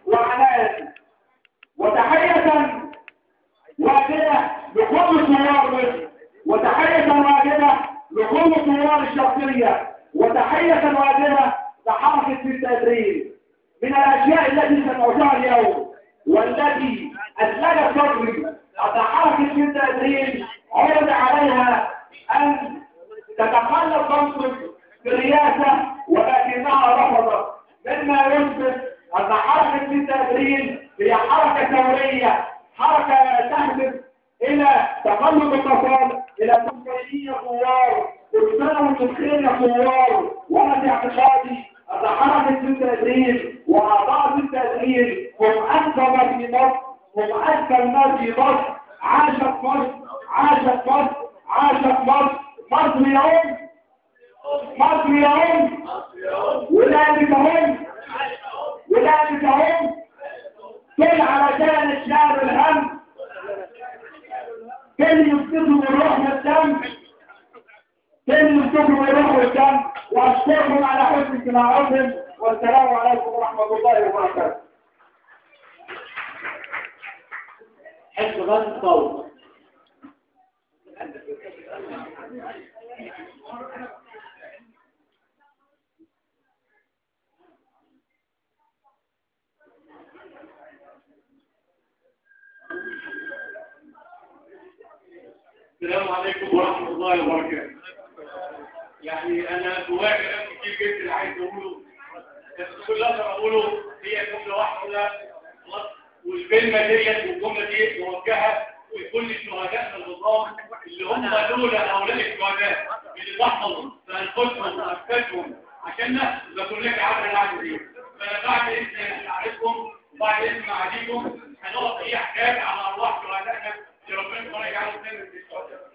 وعنائي. وتحية واجبة لكل ثوار مصر، وتحية واجبة لكل ثوار الشرقية، وتحية واجبة لحركة التدريب. من الأشياء التي سمعتها اليوم والتي أسلجت صدري أن حركة التدريب عرض عليها أن تتخلف منصب في الرئاسة ولكنها رفضت، مما يثبت أن حركة التدريب هي حركة ثورية، حركة تهدف إلى تقلب الأطفال إلى تنفيذية ثوار. كل سنة وانتم بخير يا ثوار. وأنا في اعتقادي أن حركة التدريب وأعضاء التدريب هم أكثر ما في مصر، هم أكثر ما في مصر. عاشت مصر، عاشت مصر، عاشت مصر. مصر يوم، مصر يوم، ولادتهم، ولادتهم. كل علشان الشعب الهم، كل يفتكروا الروح والدم، كل يفتكروا الروح والدم. واشكركم على حسن استماعكم، والسلام عليكم ورحمه الله وبركاته. حزب غد الثوره. السلام عليكم ورحمة الله وبركاته. يعني أنا جوايا كلام كتير جدا عايز أقوله، بس كل اللي أقدر أقوله هي جملة واحدة خلاص. والكلمة ديت والجملة دي موجهة لكل شهداء النظام اللي هم لولا هؤلاء الشهداء اللي ضحوا بأنفسهم وأنفسهم عشاننا لكنا عبر العالم دي. فأنا بعد إذن أعرفكم وبعد إذن معاليكم هنقف أي حكاية على أرواح شهدائنا اللي ربنا سبحانه يجعله سنة من الشهداء.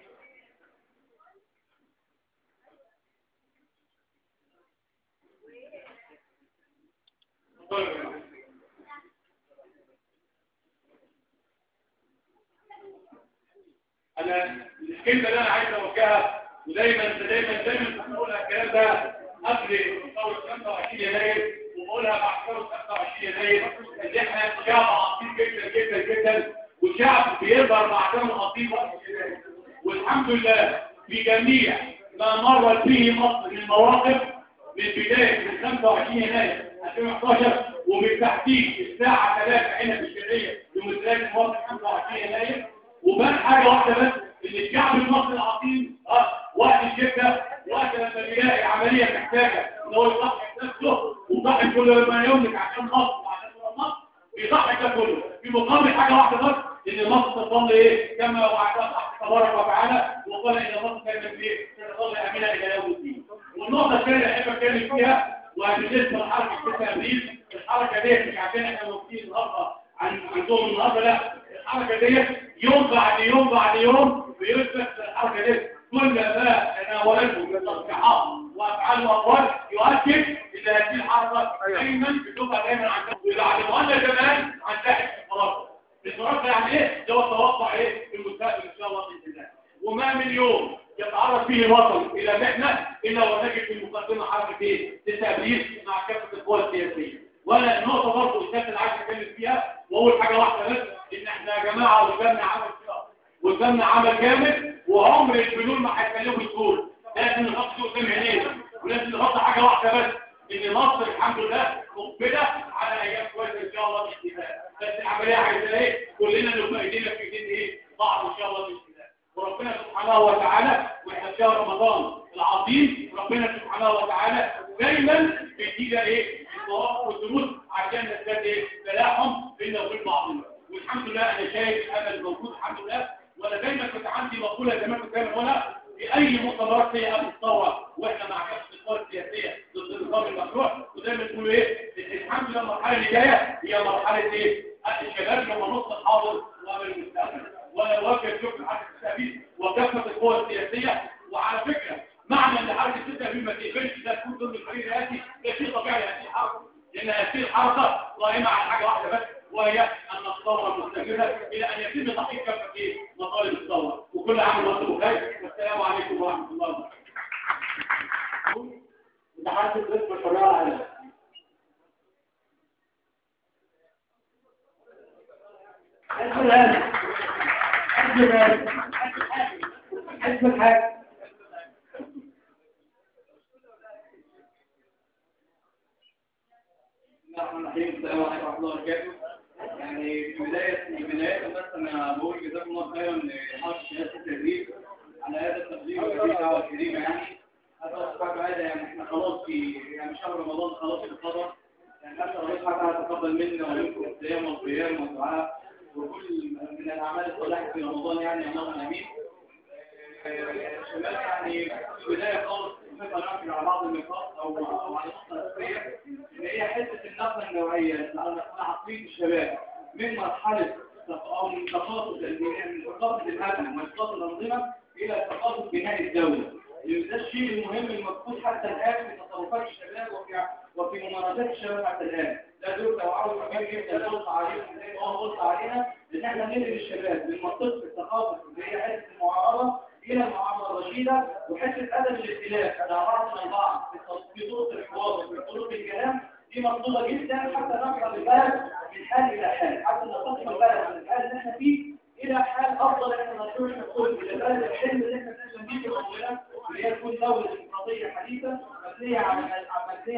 أنا الكلمة اللي أنا عايز أوجهها ودايما بقولها الكلام ده قبل ثورة 25 يناير وبقولها بعد ثورة 25 يناير إن إحنا شعب عظيم جدا جدا جدا، وشعب بيقدر مع دم عظيم والحمد لله في جميع ما مرت به مصر من مواقف من بداية من 25 يناير 2011 وبالتحديد الساعة 3 هنا في الشرقية لمثلات مصر 25 يناير. وبان حاجة واحدة بس ان الشعب المصري العظيم وقت الشدة، وقت لما بيلاقي عملية محتاجة ان هو يضحي نفسه ويضحي كل ما يملك عشان مصر وعشان مصر، بيضحي ده كله في مقابل حاجة واحدة بس ان مصر تظل ايه كما وعدها تبارك وتعالى وقال ان مصر كانت ايه تظل امنة الى يوم الدين. والنقطة الثانية اللي احب اتكلم فيها وبالنسبة لحركة 6 ابريل، الحركة ديت مش عشان احنا موجودين النهارده عندهم النهارده، لا الحركة ديت يوم بعد يوم بعد يوم بيثبت الحركة ديت كل ما تناولته من تصريحات وافعال واقوال يؤكد ان هذه الحركة دايما بتبقى دايما عندها ويعلمونا زمان عن تحت الفرصة. الفرصة يعني ايه؟ ده توقع ايه في المستقبل ان شاء الله باذن الله. وما من يوم يتعرض فيه الوطن الى محنة الا ونجد في المقدمة حركة ايه؟ 6 ابريل مع كافة القوى السياسية. وانا النقطة برضه الثالثة اللي عايز اتكلم فيها واقول حاجة واحدة بس، ان احنا يا جماعة قدامنا عمل جامد وعمر الفلول ما هيتكلموا الدول. لازم نحط قدام عينينا ولازم نحط حاجة واحدة بس، ان مصر الحمد لله مقبلة على ايام كويسة ان شاء الله باذن الله. بس العملية عايزة ايه؟ كلنا نبقى ايدينا في ايدين ايه؟ بعض ان شاء الله باذن الله. وربنا سبحانه وتعالى واحنا في شهر رمضان العظيم ربنا سبحانه وتعالى دايما بيدينا ايه؟ الصواب والدروس عشان نزداد ايه؟ تلاحم بيننا وبين بعضنا. والحمد لله انا شايف الامل موجود الحمد لله. وانا دايما كنت عندي مقوله زمان كنت دايما بقولها في اي مؤتمرات هي قبل الثوره واحنا مع كافه القوى السياسيه ضد النظام المشروع، ودايما تقولوا ايه؟ الحمد لله المرحله اللي جايه هي مرحله ايه؟ الشباب لما نص الحاضر وامل المستقبل. وانا اوجه شكر حركه 6 ابريل وكافه القوى السياسيه. وعلى فكره معنى ان حركه 6 ابريل ما تقبلش ده تكون ضمن الفريق الرئاسي ده شيء طبيعي لهذه الحركه، لان هذه الحركه قائمه على حاجه واحده بس وهي ان الثوره مستمره الى ان يتم تحقيق كافه مطالب الثوره. وكل عام وانتم بخير والسلام عليكم ورحمه الله وبركاته. متحدث باسم الحريه العالميه. حزب الحاج. السلام عليكم ورحمة الله وبركاته. يعني في بداية بس أنا بقول جزاكم الله خيرا لحركة سياسة التدريب على هذا التقديم وهذه الدعوة الكريمة. يعني هذا أصبح هذا يعني إحنا خلاص في يعني شهر رمضان خلاص القدر، يعني حتى ربنا سبحانه وتعالى تقبل منا ومنكم الصيام والقيام والدعاء وكل من الأعمال الصالحة في رمضان، يعني اللهم آمين. شباب يعني في البداية خالص نبقى نركز على بعض النقاط أو على النقطة الأساسية اللي هي حتة النقلة النوعية على عقلية الشباب من مرحلة أو من ثقافة الهدم وثقافة الأنظمة إلى ثقافة بناء الدولة. ده الشيء المهم المفقود حتى الآن في تصرفات الشباب وفي ممارسات الشباب حتى الآن. ده دور توعوي كبير جدا نقص عليهم زي ما هو قلت علينا إن إحنا ننقل الشباب من منطقة الثقافة اللي هي حتة المعارضة إلى المعارضة الرشيدة وحتة أدب الاختلاف على بعضنا البعض في طرق الحوار وفي طرق الكلام. دي مطلوبة جدا حتى نقل البلد من حال إلى حال، حتى نقل البلد من الحال اللي احنا فيه إلى حال أفضل. احنا نشوف نقول إلى البلد الحلم اللي احنا بنحلم بيه في الأولى اللي هي تكون دولة ديمقراطية حديثة مبنية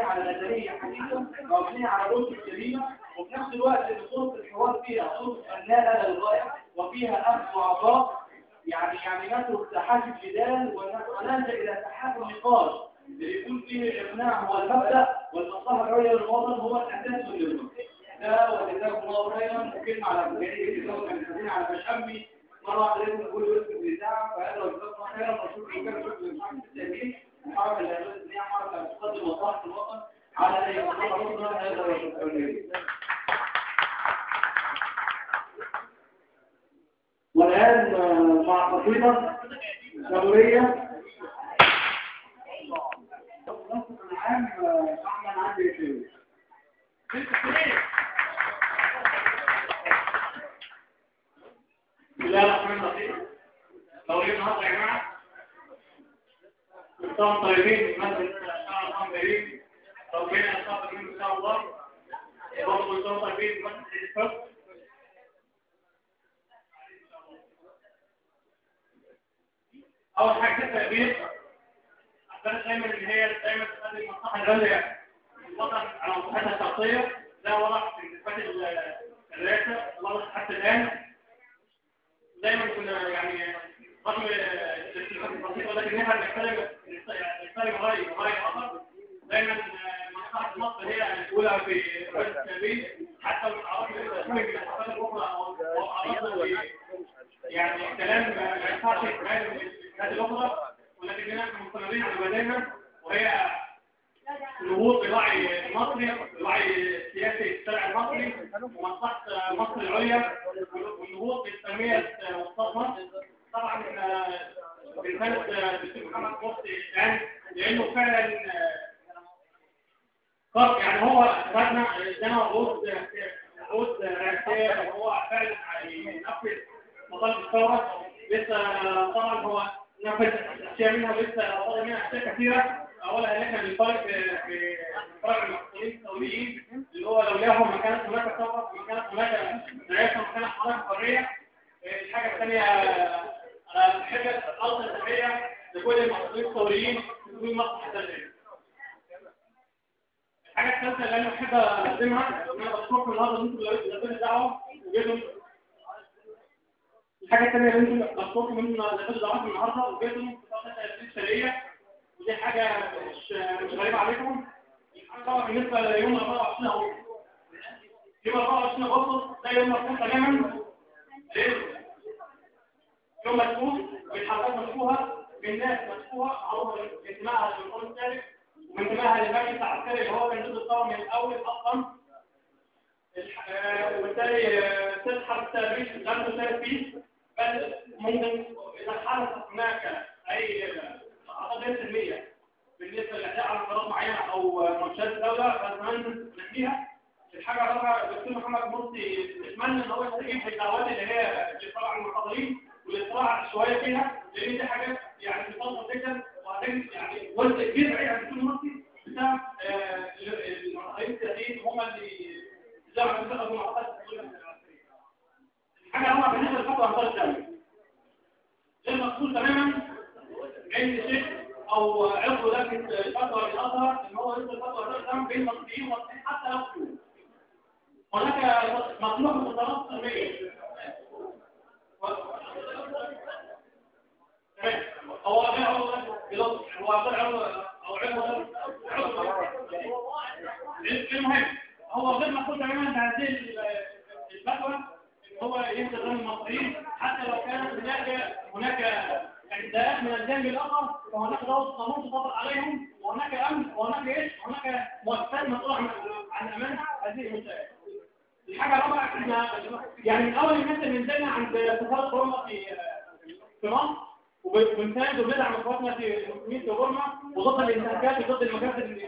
على نظرية حديثة مبنية على رؤية سليمة، وفي نفس الوقت اللي طرق الحوار فيها طرق فنانة للغاية وفيها أخذ وعطاء. يعني نترك ساحات الجدال ونلجأ إلى ساحات النقاش اللي يكون فيه الإقناع هو المبدأ والمصلحة العليا للوطن هو الأساس للوطن. ده وجزاكم الله خيرا. وكلمة على بجانب الزوج من على مشامي مرة عليكم نقول وسط الإذاعة، فهذا وجزاكم الله خيرا. وشكرا جدا للمحافظ التأمين محافظ الأهلية حركة تقدم مصلحة الوطن على أي مصلحة أخرى. هذا وشكرا. والآن مع قصيدة دورية نصف العام أحمد عندي الشيوخ. بسم الله الرحمن الرحيم. دورية النهارده يا جماعة كلكم طيبين بمناسبة شهر رمضان الكريم. ربنا يصبر منكم إن شاء الله. برضه كلكم طيبين بمناسبة الفطر. أول حاجة التأبير أعتبر دايما إن هي دايما تقدم المصلحة العليا للوطن على مصلحتها الشخصية. ده واضح في انتخابات الرئاسة واضح حتى الآن. دايما كنا يعني رغم الاختلافات البسيطة ولكن نحن نحترم رأي آخر. دايما مصلحة مصر هي الأولى في رئاسة التأبير حتى لو تعرفوا من الانتخابات الأخرى أو عرضنا يعني كلام ما ينفعش يتقال من الجهات الأخرى، ولكننا مستمرين على مبادئنا وهي النهوض بالوعي المصري، الوعي السياسي الشرعي المصري ومصلحة مصر العليا والنهوض بالتنمية واقتصاد مصر. طبعا برسالة الدكتور محمد مرسي الآن لأنه فعلا يعني هو ادانا عقود رئاسية وهو فعلا ينفذ مطالب الثورة. لسه طبعا هو نفذ أشياء منها ولسه طالب منها أشياء كثيرة. أولا إن إحنا بنفرق في فرق المسؤولين الثوريين اللي هو لولاهم ما كانت هناك ثورة وما كانت هناك رئاسة وما كانت هناك حرية. الحاجة الثانية أنا بحب الأرض التحية لكل المسؤولين الثوريين بدون مصلحة دولية. الحاجة الثالثة اللي أنا بحب أقدمها أنا بشكركم النهارده إن أنتم لابسين الدعوة وجيتم. الحاجة الثانية اللي أنتم بشكركم إن أنتم لابسين الدعوة النهارده وجيتم في فترة الشرعية، ودي حاجة مش غريبة عليكم. طبعا بالنسبة ليوم 24 أغسطس، يوم 24 أغسطس ده يوم مفهوم تماما. يوم مسؤول بالحركات مشبوهة بالناس مشبوهة معروفة انتمائها للقرن الثالث وانتمائها للمجلس العسكري اللي هو كان ضد الثورة من الأول أصلا. وبالتالي تسحب التاريخ لم تشارك فيه، بل ممكن إذا حدث هناك أي قضية سلمية بالنسبة للإعداء على قرارات معينة أو منشآت الدولة فنتمنى نحميها. الحاجة الرابعة الدكتور محمد مرسي يتمنى إن هو يستجيب للدعوات اللي هي الاطلاع على المحاضرين والاطلاع شوية فيها، لأن دي حاجات يعني بتفضل جدا وهتجد يعني جزء كبير بعيد عن الدكتور مرسي بسبب المحاضرين السياسيين هم اللي زعموا بسبب معطيات الدولة العسكرية. الحاجة هم بالنسبه للفتوى انصار الدوله غير مقصود تماما ان شيخ او عضو لجنه الفتوى الازهر ان هو يصدر فتوى انصار الدوله بين مصريين ومصريين حتى لو فيهم. هناك مطلوب من القرارات الصغيره هو المهم هو غير مقصود تماما بهذه الفتوى ان هو ينزل غير المصريين حتى لو كانت هناك اعتداءات من الجانب الاخر فهناك ضوابط قانون تطبق عليهم وهناك امن وهناك ايش؟ هناك مؤسسات مسؤوله عن امان هذه المنشات. الحاجه الرابعه احنا يعني من اول الناس اللي نزلنا عند سفاره بورما في مصر وبنساعد وبندعم اخواتنا في المسلمين في بورما وضد الانتهاكات وضد المكاسب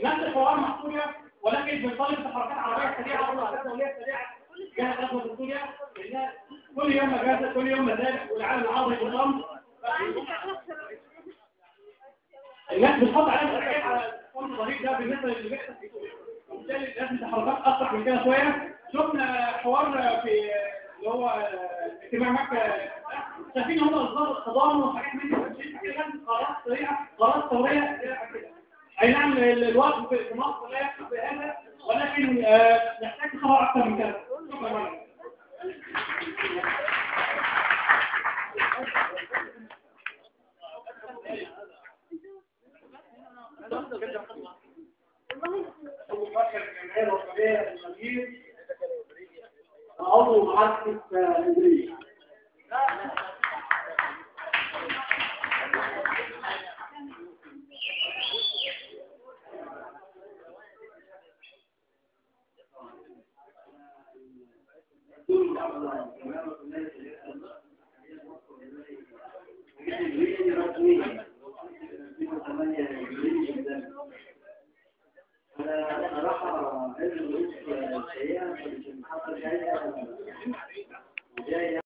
نفس الحوار مع سوريا ولكن بنطالب بحركات عربيه سريعه وحركات دوليه سريعه جاهزه غزوه سوريا لان كل يوم مجازر كل يوم مزاج والعالم العربي بالضم الناس بتحط عليها على كل طريق ده بالنسبه للي بيحصل في سوريا وبالتالي لازم تحركات اسرع من كده شويه. شفنا حوار في اللي هو اجتماع مكه شايفين هم اصدار التضامن وحاجات من دي لازم قرارات سريعه قرارات ثوريه اي نعم الوقت في مصر لا يكفي بهذا ولكن نحتاج خبر اكثر من كده. عضو محاسبة إدريس أنا راح أعلم الرئيس السيئة في المحاضرة الجاية